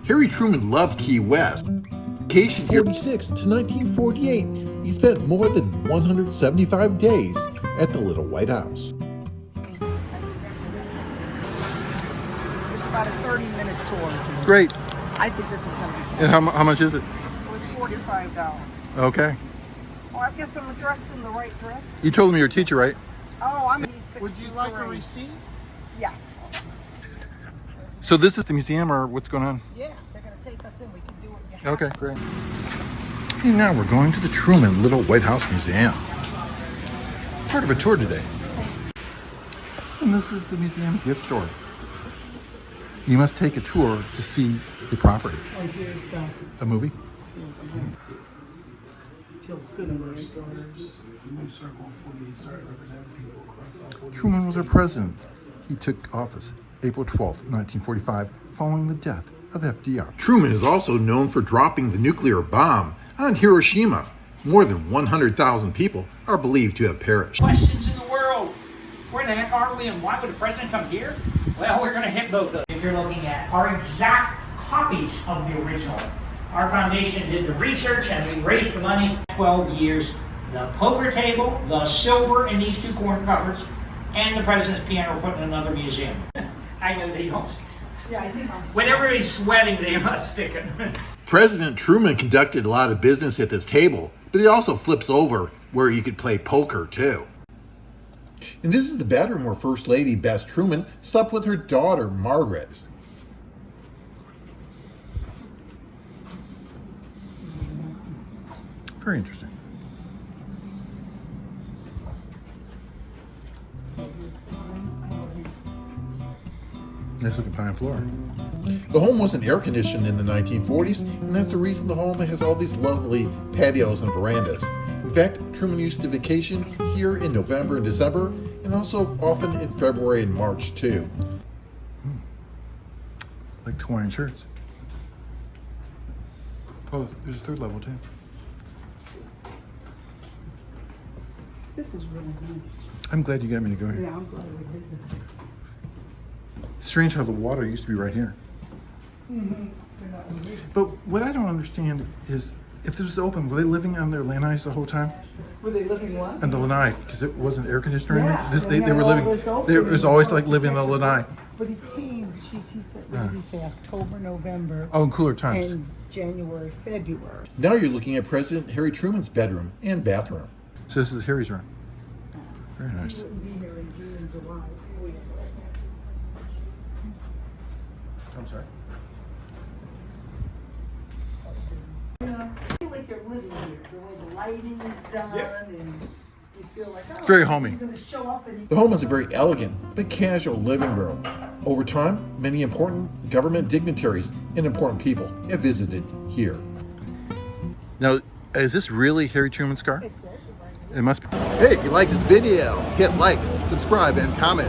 Harry Truman loved Key West. Vacation here. 1946 to 1948, he spent more than 175 days at the Little White House. It's about a 30-minute tour. Great. I think this is going to be fun. And how much is it? It was $45. Okay. Well, I guess I'm dressed in the right dress. You told me you're a teacher, right? Oh, I'm 63. Would you like a receipt? Yes. So this is the museum, or what's going on? Yeah, they're going to take us in. We can do it. Okay, great. And now we're going to the Truman Little White House Museum. Part of a tour today. And this is the museum gift store. You must take a tour to see the property. Oh, here's the... A movie? Feels good in there. Truman was our president. He took office April 12, 1945, following the death of FDR. Truman is also known for dropping the nuclear bomb on Hiroshima. More than 100,000 people are believed to have perished. Questions in the world. Where the heck are we and why would the president come here? Well, we're going to hit both of them. If you're looking at our exact copies of the original, our foundation did the research and we raised the money. 12 years, the poker table, the silver in these two corner cupboards, and the president's piano put in another museum. I know they don't. Yeah, I think I'm... When everybody's sweating, they're not sticking. President Truman conducted a lot of business at this table, but it also flips over where you could play poker too. And this is the bedroom where First Lady Bess Truman slept with her daughter, Margaret. Very interesting. Nice looking pine floor. The home wasn't air conditioned in the 1940s, and that's the reason the home has all these lovely patios and verandas. In fact, Truman used to vacation here in November and December, and also often in February and March too. Like Hawaiian shirts. Oh, there's a third level too. This is really nice. I'm glad you got me to go here. Yeah, I'm glad we did that. It's strange how the water used to be right here. Mm-hmm. They're not in this. But what I don't understand is, if this was open, were they living on their lanais the whole time? Were they living what? On the lanai, because it wasn't air conditioned or Yeah, anything? they They had were all living, this open it was and always all like living in the lanai. But he came, he said, what did he say, October, November, Oh, in cooler times. and January, February. Now you're looking at President Harry Truman's bedroom and bathroom. So this is Harry's room. Very nice. He wouldn't be here in June and July. I'm sorry. I feel like you're living here, the way the lighting is done, and you feel like, oh, Very homey. he's gonna show up and The home is a very elegant but casual living room. Over time, many important government dignitaries and important people have visited here. Now, is this really Harry Truman's car? It must be. Hey, if you like this video, hit like, subscribe, and comment.